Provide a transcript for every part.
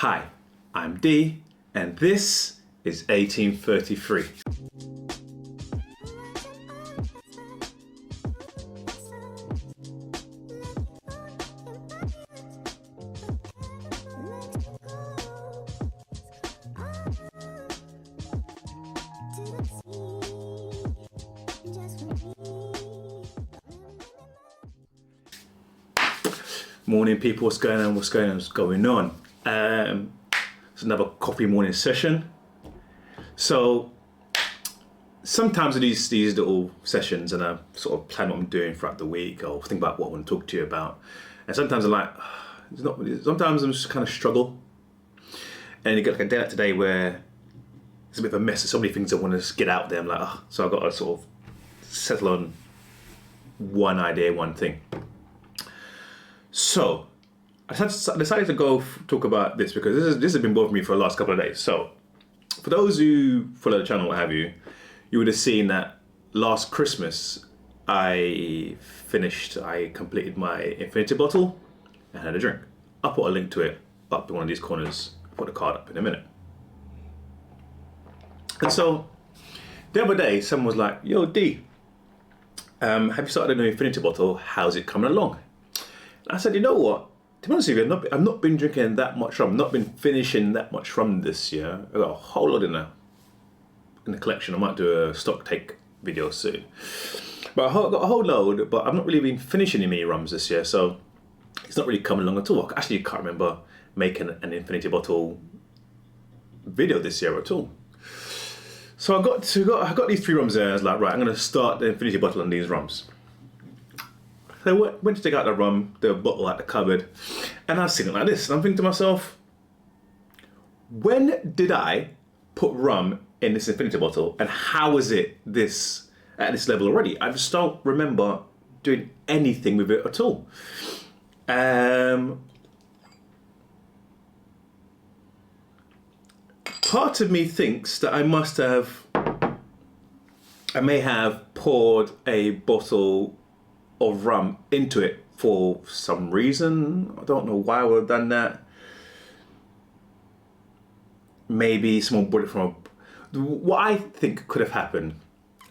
Hi, I'm D, and this is 1833. Morning, people. What's going on? What's going on? It's another coffee morning session. So sometimes in these little sessions, and I sort of plan what I'm doing throughout the week, or think about what I want to talk to you about. And sometimes I'm like, it's not. Sometimes I'm just kind of struggle. And you get like a day like today where it's a bit of a mess. There's so many things I want to just get out there. I'm like, so I've got to sort of settle on one idea, one thing. So I decided to go talk about this because this has been bothering me for the last couple of days. So for those who follow the channel, what have you, you would have seen that last Christmas I completed my infinity bottle and had a drink. I'll put a link to it up in one of these corners. I'll put the card up in a minute. And so the other day someone was like, yo D, have you started a new infinity bottle? How's it coming along? I said, you know what? To be honest with you, I've not been drinking that much rum. Not been finishing that much rum this year. I've got a whole lot in the collection. I might do a stock take video soon. But I've got a whole load, but I've not really been finishing any rums this year, so it's not really coming along at all. I actually can't remember making an infinity bottle video this year at all. So I got these 3 rums there. I was like, right, I'm going to start the infinity bottle on these rums. So I went to take out the rum, the bottle out the cupboard, and I was sitting like this. And I'm thinking to myself, when did I put rum in this infinity bottle, and how is it at this level already? I just don't remember doing anything with it at all. Part of me thinks that I may have poured a bottle of rum into it for some reason. I don't know why I would have done that. Maybe someone bought it from what I think could have happened,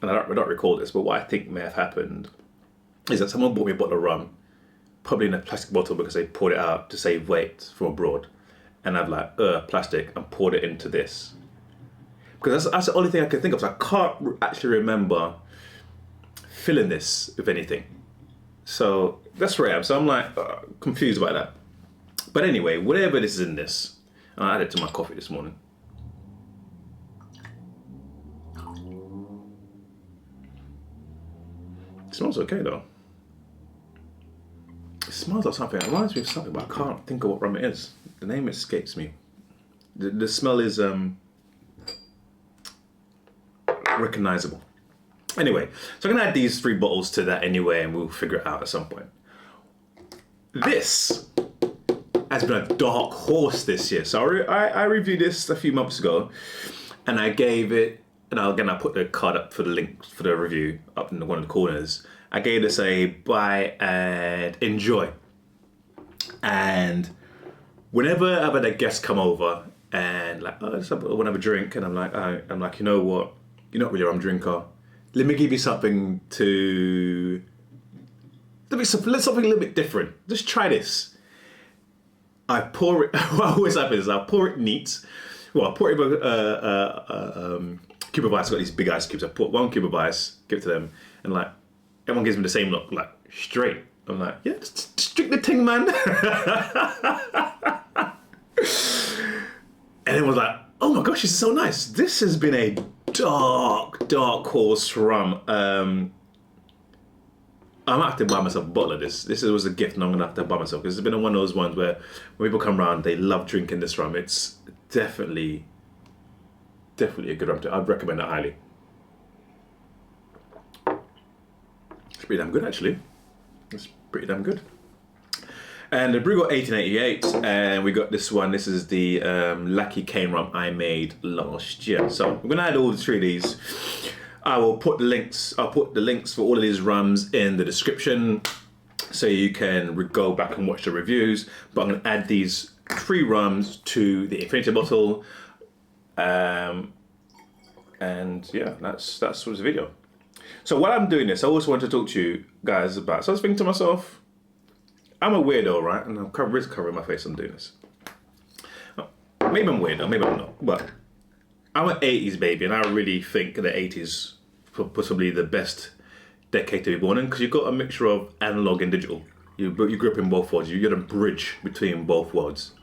and I don't recall this, but what I think may have happened is that someone bought me a bottle of rum, probably in a plastic bottle because they poured it out to save weight from abroad, and I've like plastic and poured it into this, because that's the only thing I can think of. So I can't actually remember filling this with anything. So that's where I am. So I'm like confused about that. But anyway, whatever this is in this, I added it to my coffee this morning. It smells okay though. It smells like something. It reminds me of something, but I can't think of what rum it is. The name escapes me. The smell is recognizable. Anyway, so I'm gonna add these 3 bottles to that anyway, and we'll figure it out at some point. This has been a dark horse this year. So I reviewed this a few months ago, and I gave it, and I'll put the card up for the link for the review up in one of the corners. I gave this a buy and enjoy. And whenever I've had a guest come over and like, I want to have a drink, and I'm like, you know what? You're not really a rum drinker. Let me give you something something a little bit different. Just try this. I pour it. What always happens is I pour it neat. Well, I pour it with cube of ice. I've got these big ice cubes. I put 1 cube of ice, give it to them, and like everyone gives me the same look, like straight. I'm like, yeah, just drink the thing, man. And it was like, oh my gosh, this is so nice. This has been a dark horse rum. I might have to buy myself a bottle of this. This was a gift, and I'm gonna have to buy myself, because it's been one of those ones where when people come around, they love drinking this rum. It's definitely a good rum. I'd recommend it highly. It's pretty damn good, actually. It's pretty damn good. And the brew got 1888, and we got this one. This is the Lucky Cane rum I made last year. So I'm gonna add all 3 of these. I'll put the links for all of these rums in the description, so you can go back and watch the reviews. But I'm gonna add these 3 rums to the infinity bottle. And yeah, that's what's the video. So while I'm doing this, I also want to talk to you guys about. So I was thinking to myself, I'm a weirdo, right? And I'm covering my face. I'm doing this. Maybe I'm weirdo, maybe I'm not. But I'm an 80s baby, and I really think the 80s possibly the best decade to be born in, because you've got a mixture of analog and digital. You grew up in both worlds. You're the bridge between both worlds.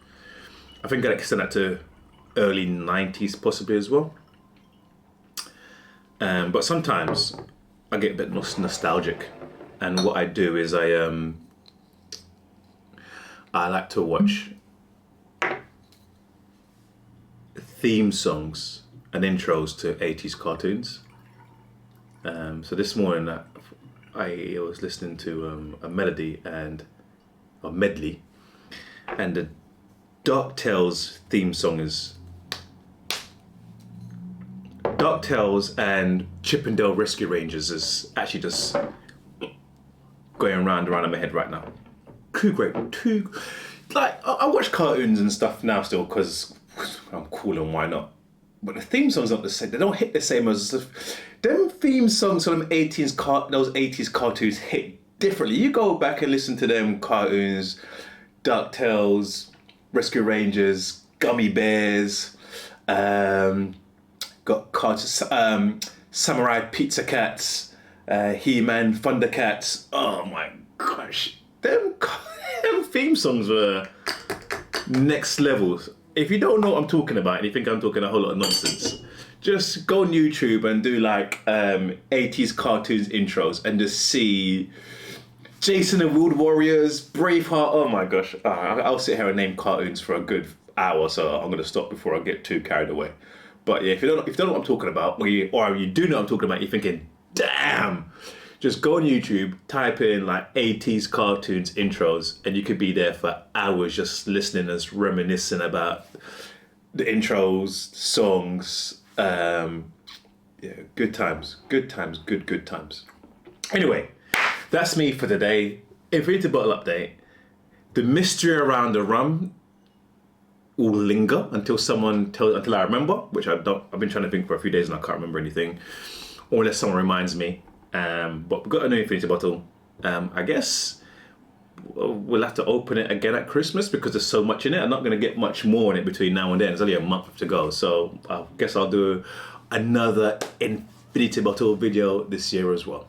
I think I'd extend that to early 90s possibly as well. But sometimes I get a bit nostalgic, and what I do is I like to watch theme songs and intros to 80s cartoons. So this morning I was listening to a medley, and the DuckTales theme song is DuckTales and Chippendale Rescue Rangers is actually just going round in my head right now. I watch cartoons and stuff now still because I'm cool and why not. But the theme songs aren't the same. They don't hit the same as them theme songs from those 80s cartoons hit differently. You go back and listen to them cartoons, DuckTales, Rescue Rangers, Gummy Bears, got cartoons, Samurai Pizza Cats, He-Man, Thundercats. Oh my gosh, them theme songs were next levels. If you don't know what I'm talking about and you think I'm talking a whole lot of nonsense, just go on YouTube and do like 80s cartoons intros and just see Jason and Wood Warriors, Braveheart. Oh my gosh, I'll sit here and name cartoons for a good hour, so I'm going to stop before I get too carried away. But yeah, if you don't know what I'm talking about, or you do know what I'm talking about, you're thinking, damn, just go on YouTube, type in like 80s cartoons intros, and you could be there for hours just listening and reminiscing about the intros, songs. Yeah, good times. Anyway, that's me for today. Infinity bottle update. The mystery around the rum will linger until I remember, which I've been trying to think for a few days and I can't remember anything, or unless someone reminds me. But we've got a new infinity bottle. I guess we'll have to open it again at Christmas because there's so much in it. I'm not going to get much more in it between now and then. There's only a month to go, so I guess I'll do another infinity bottle video this year as well.